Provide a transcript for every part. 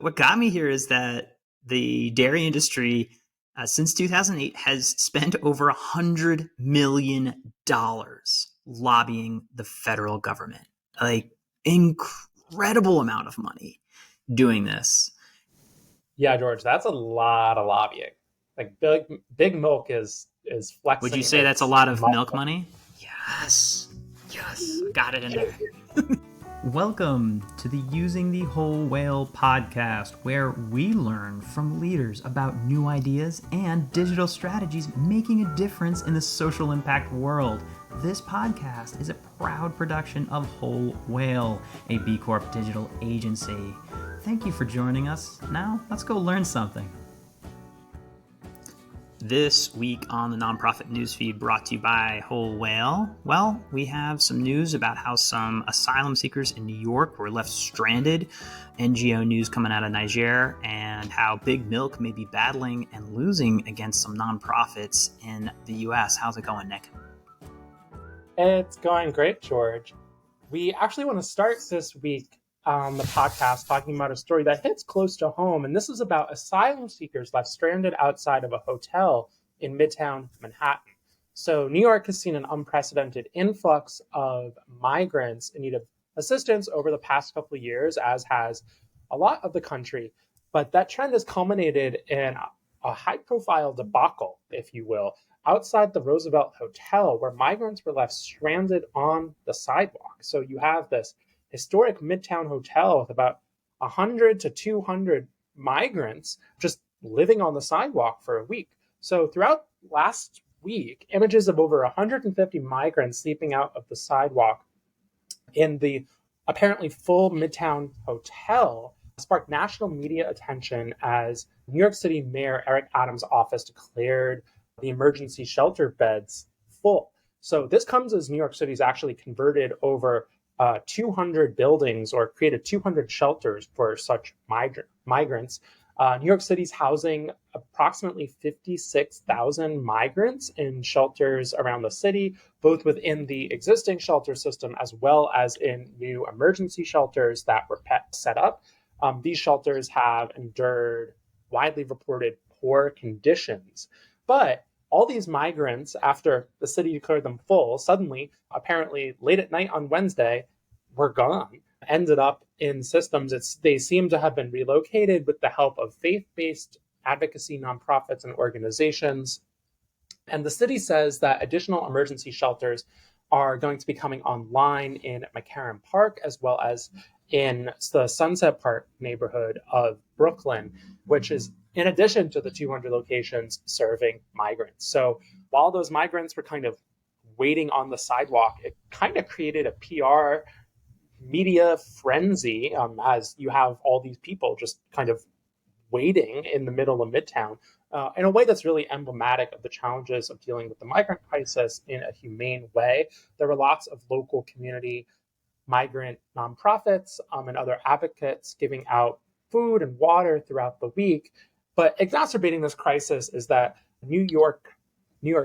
What got me here is that the dairy industry, since 2008, has spent over $100 million lobbying the federal government. Like, incredible amount of money doing this. Yeah, George, that's a lot of lobbying. Like big milk is Would you flexing say that's a its lot of milk muscle. money? Yes. Yes. Got it in there. Welcome to the Using the Whole Whale podcast, where we learn from leaders about new ideas and digital strategies making a difference in the social impact world. This podcast is a proud production of Whole Whale, a B Corp digital agency. Thank you for joining us. Now, let's go learn something. This week on the Nonprofit Newsfeed, brought to you by Whole Whale, well, we have some news about how some asylum seekers in New York were left stranded, NGO news coming out of Niger, and how Big Milk may be battling and losing against some nonprofits in the U.S. How's it going, Nick? It's going great, George. We actually want to start this week on the podcast talking about a story that hits close to home, and this is about asylum seekers left stranded outside of a hotel in midtown Manhattan. So New York has seen an unprecedented influx of migrants in need of assistance over the past couple of years, as has a lot of the country. But that trend has culminated in a high-profile debacle, if you will, outside the Roosevelt Hotel, where migrants were left stranded on the sidewalk. So you have this historic midtown hotel with about 100 to 200 migrants just living on the sidewalk for a week. So throughout last week, images of over 150 migrants sleeping out of the sidewalk in the apparently full midtown hotel sparked national media attention as New York City Mayor Eric Adams' office declared the emergency shelter beds full. So this comes as New York City's actually converted over 200 buildings or created 200 shelters for such migrants. New York City's housing approximately 56,000 migrants in shelters around the city, both within the existing shelter system as well as in new emergency shelters that were set up. These shelters have endured widely reported poor conditions, but all these migrants, after the city declared them full, suddenly, apparently late at night on Wednesday, were gone, ended up in systems. They seem to have been relocated with the help of faith-based advocacy nonprofits and organizations. And the city says that additional emergency shelters are going to be coming online in McCarran Park, as well as in the Sunset Park neighborhood of Brooklyn, which is in addition to the 200 locations serving migrants. So while those migrants were kind of waiting on the sidewalk, it kind of created a PR media frenzy, as you have all these people just kind of waiting in the middle of Midtown in a way that's really emblematic of the challenges of dealing with the migrant crisis in a humane way. There were lots of local community migrant nonprofits and other advocates giving out food and water throughout the week. But exacerbating this crisis is that New York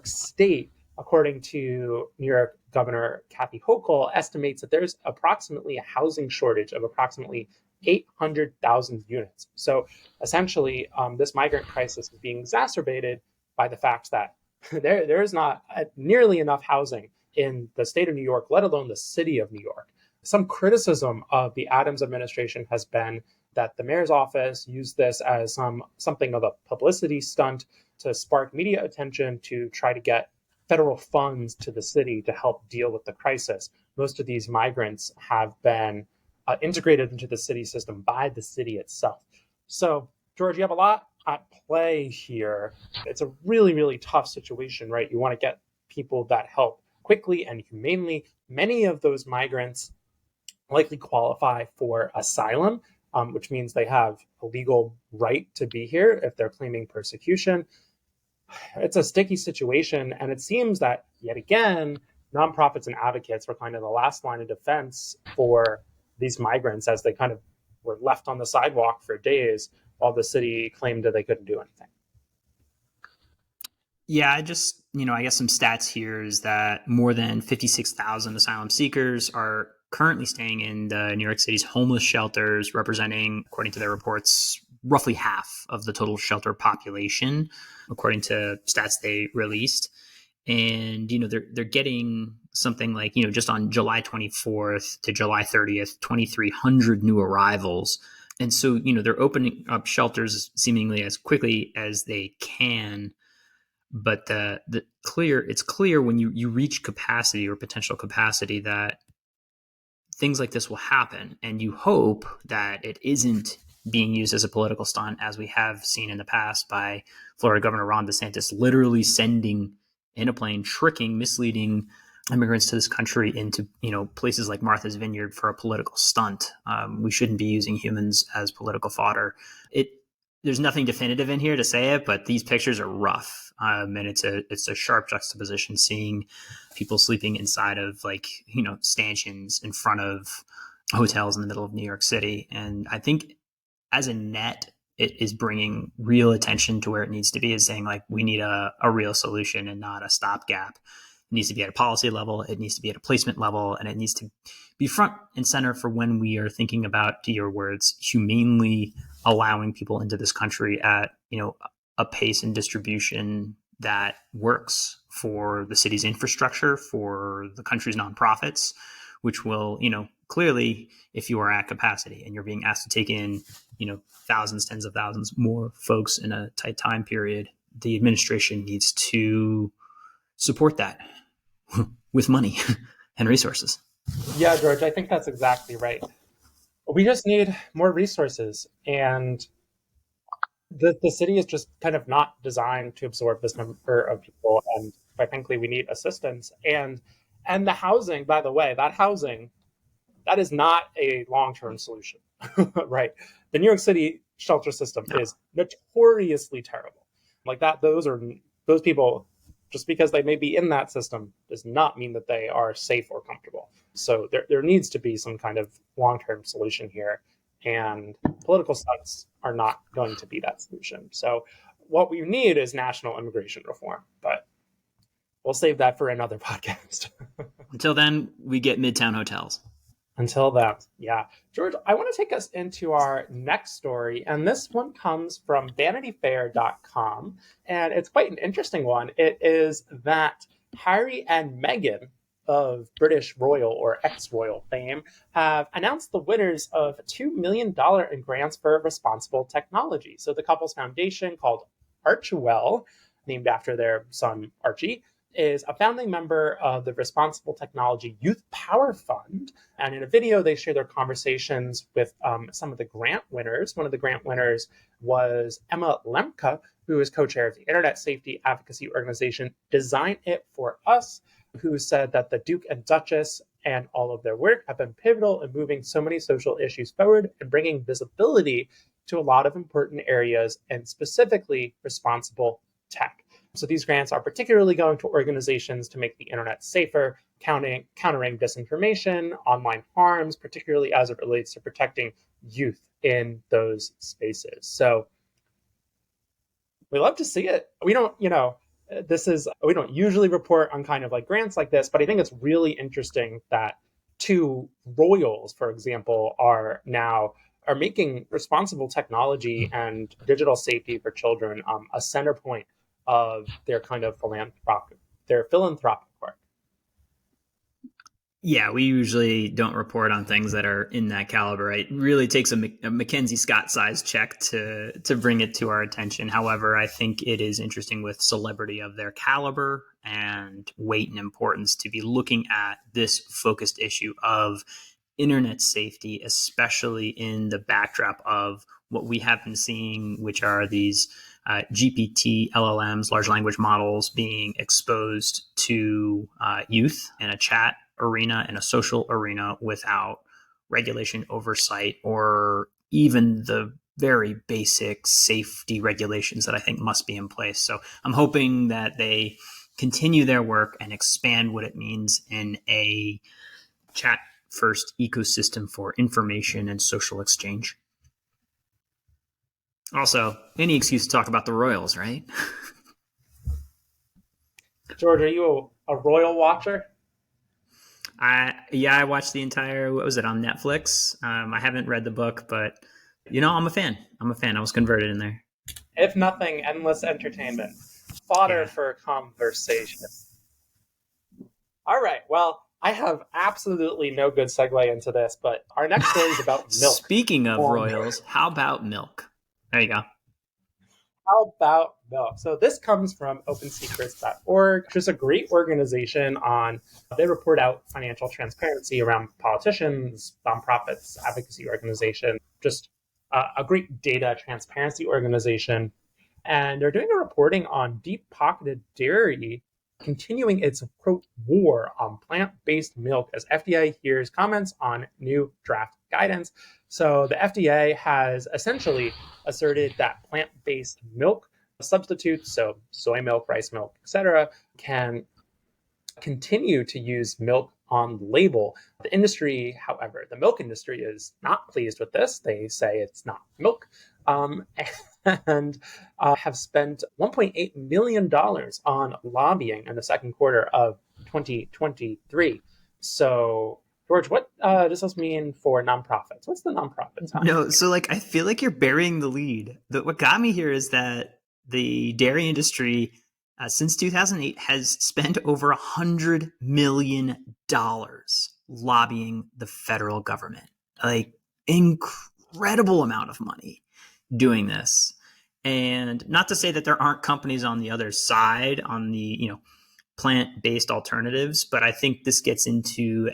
State, according to New York Governor Kathy Hochul, estimates that there's approximately a housing shortage of approximately 800,000 units. So essentially, this migrant crisis is being exacerbated by the fact that there is not nearly enough housing in the state of New York, let alone the city of New York. Some criticism of the Adams administration has been that the mayor's office used this as something of a publicity stunt to spark media attention to try to get federal funds to the city to help deal with the crisis. Most of these migrants have been integrated into the city system by the city itself. So, George, you have a lot at play here. It's a really, really tough situation, right? You want to get people that help quickly and humanely. Many of those migrants likely qualify for asylum, which means they have a legal right to be here if they're claiming persecution. It's a sticky situation, and it seems that, yet again, nonprofits and advocates were kind of the last line of defense for these migrants as they kind of were left on the sidewalk for days while the city claimed that they couldn't do anything. Yeah, I guess some stats here is that more than 56,000 asylum seekers are currently staying in the New York City's homeless shelters, representing, according to their reports, roughly half of the total shelter population, according to stats they released. And, they're getting something like, just on July 24th to July 30th, 2,300 new arrivals. And so, they're opening up shelters seemingly as quickly as they can. But it's clear when you reach capacity or potential capacity that things like this will happen. And you hope that it isn't being used as a political stunt, as we have seen in the past by Florida Governor Ron DeSantis literally sending in a plane, tricking, misleading immigrants to this country into, places like Martha's Vineyard for a political stunt. We shouldn't be using humans as political fodder. There's nothing definitive in here to say it, but these pictures are rough. And it's a sharp juxtaposition seeing people sleeping inside of stanchions in front of hotels in the middle of New York City. And I think as a net, it is bringing real attention to where it needs to be, is saying we need a real solution and not a stopgap. It needs to be at a policy level. It needs to be at a placement level, and it needs to be front and center for when we are thinking about, to your words, humanely allowing people into this country at, a pace and distribution that works for the city's infrastructure, for the country's nonprofits, which will, clearly, if you are at capacity and you're being asked to take in, thousands, tens of thousands more folks in a tight time period, the administration needs to support that with money and resources. Yeah, George, I think that's exactly right. We just need more resources, and the city is just kind of not designed to absorb this number of people, and quite frankly, we need assistance. And the housing, by the way, that is not a long-term solution, right? The New York City shelter system is notoriously terrible. Those people, just because they may be in that system, does not mean that they are safe or comfortable. So there needs to be some kind of long-term solution here, and political stunts are not going to be that solution. So what we need is national immigration reform, but we'll save that for another podcast. Until then, we get midtown hotels. Until then, yeah. George, I want to take us into our next story, and this one comes from vanityfair.com, and it's quite an interesting one. It is that Harry and Meghan of British royal or ex-royal fame have announced the winners of $2 million in grants for responsible technology. So the couple's foundation, called Archewell, named after their son Archie, is a founding member of the Responsible Technology Youth Power Fund. And in a video, they share their conversations with some of the grant winners. One of the grant winners was Emma Lemke, who is co-chair of the Internet Safety Advocacy Organization Design It For Us, who said that the Duke and Duchess and all of their work have been pivotal in moving so many social issues forward and bringing visibility to a lot of important areas, and specifically responsible tech. So these grants are particularly going to organizations to make the internet safer, countering disinformation, online harms, particularly as it relates to protecting youth in those spaces. So we love to see it. We don't usually report on kind of like grants like this, but I think it's really interesting that two royals, for example, are making responsible technology and digital safety for children a center point of their kind of philanthropic work. Yeah, we usually don't report on things that are in that caliber. It really takes a Mackenzie Scott-sized check to bring it to our attention. However, I think it is interesting with celebrity of their caliber and weight and importance to be looking at this focused issue of internet safety, especially in the backdrop of what we have been seeing, which are these GPT, LLMs, large language models being exposed to youth in a chat arena, in a social arena, without regulation, oversight, or even the very basic safety regulations that I think must be in place. So I'm hoping that they continue their work and expand what it means in a chat first ecosystem for information and social exchange. Also, any excuse to talk about the Royals, right? George, are you a royal watcher? I watched the entire. What was it on Netflix? I haven't read the book, but I'm a fan. I was converted in there. If nothing, endless entertainment. Fodder Yeah. for conversation. All right. Well, I have absolutely no good segue into this, but our next story is about milk. Speaking of royals, how about milk? There you go. How about milk? So this comes from opensecrets.org, which is a great organization they report out financial transparency around politicians, nonprofits, advocacy organization, just a great data transparency organization. And they're doing a reporting on deep-pocketed dairy continuing its, quote, war on plant-based milk as FDA hears comments on new draft guidance. So the FDA has essentially asserted that plant-based milk substitutes, so soy milk, rice milk, etc., can continue to use milk on the label. The industry, however, the milk industry is not pleased with this. They say it's not milk. And have spent $1.8 million on lobbying in the second quarter of 2023. So, George, what does this mean for nonprofits? What's the nonprofits? No, so I feel like you're burying the lead. What got me here is that the dairy industry, since 2008, has spent over $100 million lobbying the federal government. Incredible amount of money doing this. And not to say that there aren't companies on the other side on the, plant-based alternatives, but I think this gets into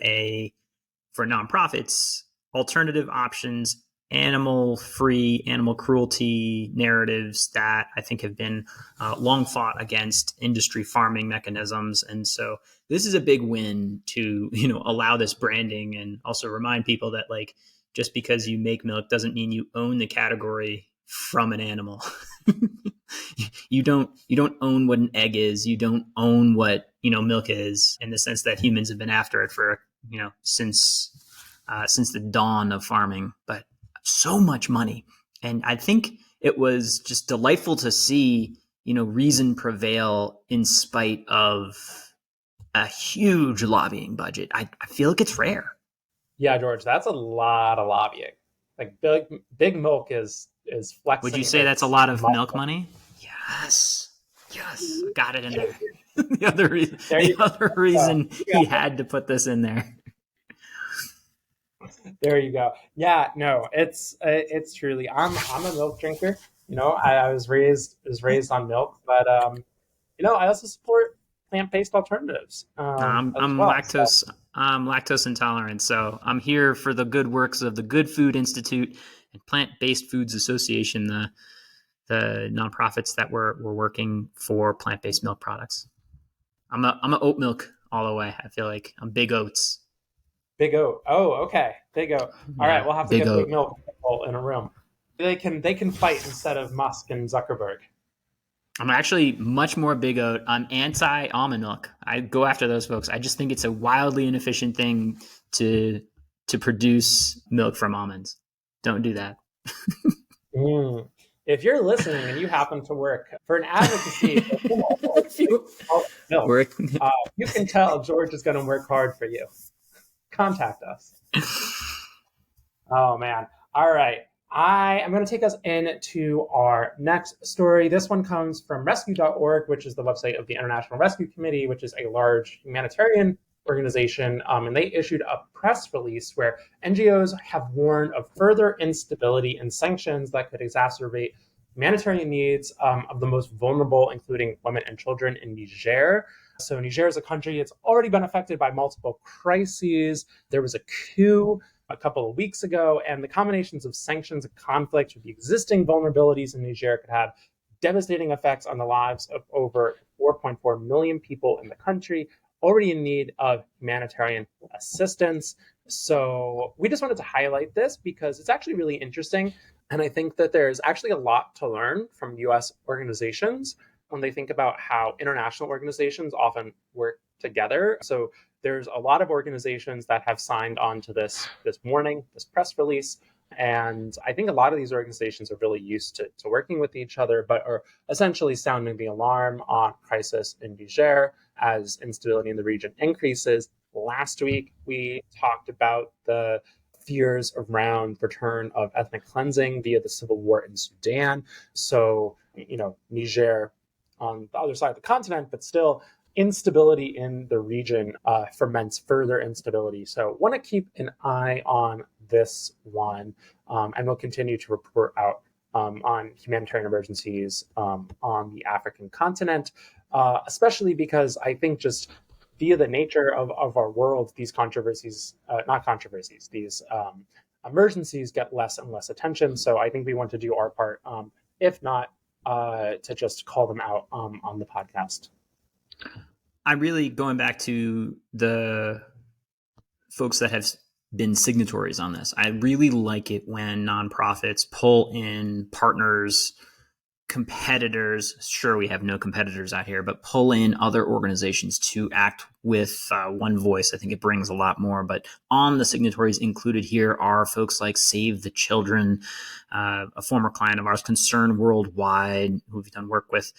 for nonprofits, alternative options, animal-free, animal cruelty narratives that I think have been long fought against industry farming mechanisms. And so this is a big win to, allow this branding and also remind people that just because you make milk doesn't mean you own the category from an animal. you don't own what an egg is. You don't own what milk is, in the sense that humans have been after it for since the dawn of farming. But so much money, and I think it was just delightful to see reason prevail in spite of a huge lobbying budget. I feel like it's rare. Yeah, George, that's a lot of lobbying. Big milk is flexing. Would you say that's a lot of milk money? Yes, got it in there. the other reason he had to put this in there. There you go. Yeah, no, it's truly. I'm a milk drinker. I was raised on milk, but I also support plant-based alternatives. I'm lactose. So. I'm lactose intolerant, so I'm here for the good works of the Good Food Institute and Plant-Based Foods Association, the nonprofits that were working for plant-based milk products. I'm a oat milk all the way. I feel like I'm big oats. Big oat. Oh, okay. Big oat. All right, we'll have to get big milk in a room. They can fight instead of Musk and Zuckerberg. I'm actually much more big oat. I'm anti-almond milk. I go after those folks. I just think it's a wildly inefficient thing to produce milk from almonds. Don't do that. If you're listening and you happen to work for an advocacy milk, you can tell George is going to work hard for you. Contact us. Oh, man. All right. I am going to take us into our next story. This one comes from rescue.org, which is the website of the International Rescue Committee, which is a large humanitarian organization. And they issued a press release where NGOs have warned of further instability and sanctions that could exacerbate humanitarian needs of the most vulnerable, including women and children in Niger. So Niger is a country that's already been affected by multiple crises. There was a coup a couple of weeks ago, and the combinations of sanctions and conflict with the existing vulnerabilities in Niger could have devastating effects on the lives of over 4.4 million people in the country, already in need of humanitarian assistance. So we just wanted to highlight this because it's actually really interesting. And I think that there's actually a lot to learn from US organizations when they think about how international organizations often work together. So there's a lot of organizations that have signed on to this warning, this press release. And I think a lot of these organizations are really used to working with each other, but are essentially sounding the alarm on crisis in Niger as instability in the region increases. Last week, we talked about the fears around return of ethnic cleansing via the civil war in Sudan. So, Niger on the other side of the continent, but still instability in the region ferments further instability. So, want to keep an eye on this one, and we'll continue to report out on humanitarian emergencies on the African continent, especially because I think just via the nature of our world, these controversies, not controversies, these emergencies get less and less attention. So I think we want to do our part, if not to just call them out on the podcast. I really, going back to the folks that have been signatories on this, I really like it when nonprofits pull in partners, competitors. Sure, we have no competitors out here, but pull in other organizations to act with one voice. I think it brings a lot more. But on the signatories included here are folks like Save the Children, a former client of ours, Concern Worldwide, who we've done work with,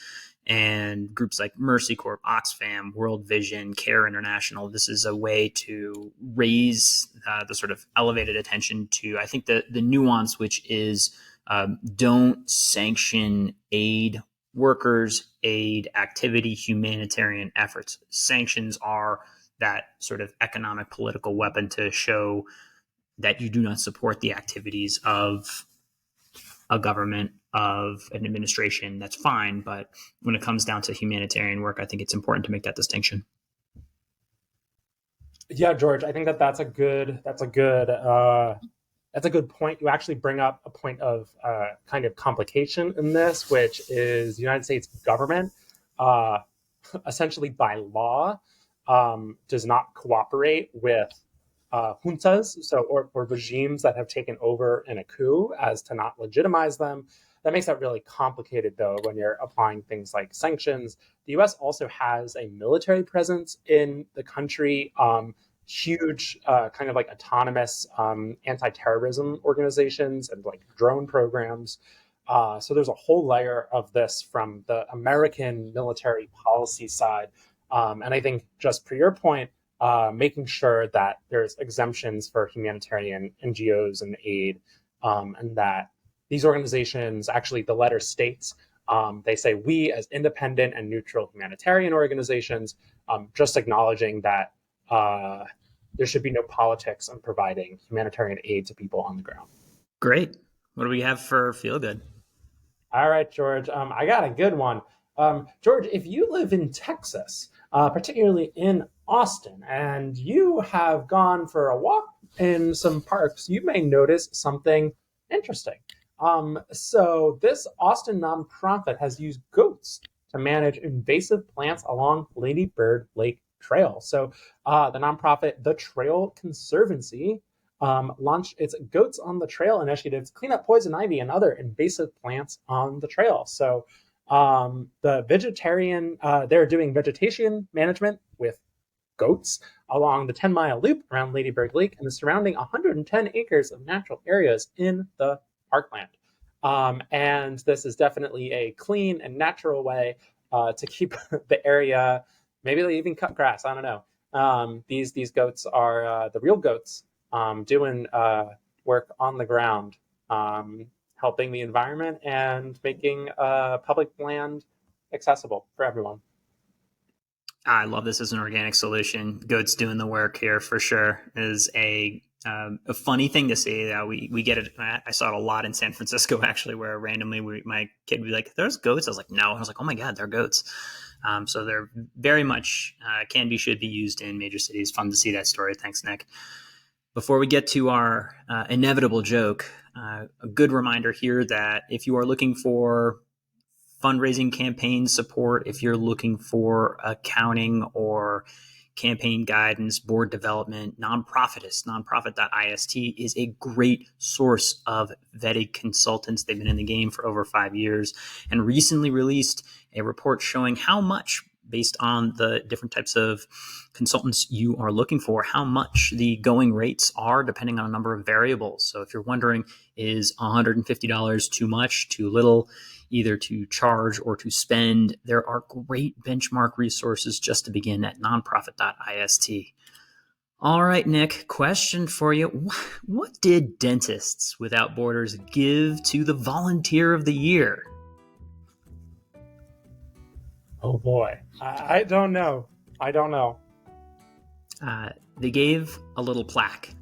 and groups like Mercy Corp, Oxfam, World Vision, Care International. This is a way to raise the sort of elevated attention to, I think, the nuance, which is don't sanction aid workers, aid activity, humanitarian efforts. Sanctions are that sort of economic political weapon to show that you do not support the activities of a government, of an administration. That's fine, but when it comes down to humanitarian work, I think it's important to make that distinction. Yeah, George, I think that's a good point. You actually bring up a point of kind of complication in this, which is the United States government, essentially by law, does not cooperate with juntas, or regimes that have taken over in a coup, as to not legitimize them. That makes that really complicated, though, when you're applying things like sanctions. The U.S. also has a military presence in the country. Huge kind of like autonomous anti-terrorism organizations and like drone programs. So there's a whole layer of this from the American military policy side. And I think, just per your point, making sure that there's exemptions for humanitarian NGOs and aid, and that these organizations, actually the letter states, they say we as independent and neutral humanitarian organizations, just acknowledging that there should be no politics on providing humanitarian aid to people on the ground. Great. What do we have for Feel Good? All right, George. I got a good one. George, if you live in Texas, particularly in Austin, and you have gone for a walk in some parks, you may notice something interesting. So this Austin nonprofit has used goats to manage invasive plants along Lady Bird Lake Trail. So the nonprofit, the Trail Conservancy, launched its Goats on the Trail initiative to clean up poison ivy and other invasive plants on the trail. So the vegetarian, they're doing vegetation management with goats along the 10-mile loop around Lady Bird Lake and the surrounding 110 acres of natural areas in the parkland. And this is definitely a clean and natural way to keep the area. Maybe they even cut grass. I don't know. These goats are the real goats doing work on the ground, helping the environment and making public land accessible for everyone. I love this as an organic solution. Goats doing the work here for sure is a funny thing to see. We get it. I saw it a lot in San Francisco, actually, where randomly my kid would be like, "There's goats." I was like, "No." I was like, "Oh my God, they're goats." So they're very much should be used in major cities. Fun to see that story. Thanks, Nick. Before we get to our inevitable joke, a good reminder here that if you are looking for fundraising campaign support, if you're looking for accounting or campaign guidance, board development, nonprofit.ist is a great source of vetted consultants. They've been in the game for over 5 years and recently released a report showing how much, based on the different types of consultants you are looking for, how much the going rates are depending on a number of variables. So if you're wondering, is $150 too much, too little, either to charge or to spend, there are great benchmark resources just to begin at nonprofit.ist. All right, Nick, question for you. What did Dentists Without Borders give to the Volunteer of the Year? Oh boy. I don't know. They gave a little plaque.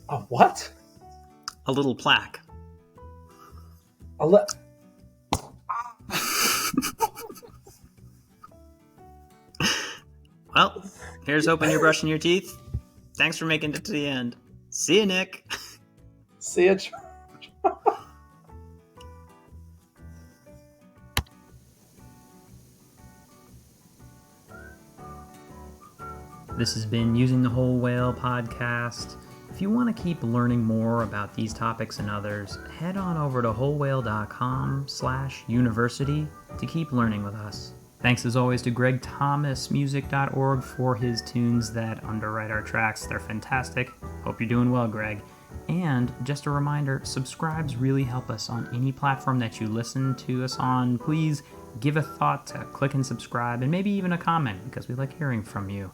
A what? A little plaque. Well, here's hoping you're brushing your teeth. Thanks for making it to the end. See you, Nick. See you, George. This has been Using the Whole Whale podcast. If you want to keep learning more about these topics and others, head on over to wholewhale.com/university to keep learning with us. Thanks as always to GregThomasMusic.org for his tunes that underwrite our tracks. They're fantastic. Hope you're doing well, Greg. And just a reminder, subscribes really help us on any platform that you listen to us on. Please give a thought to click and subscribe, and maybe even a comment, because we like hearing from you.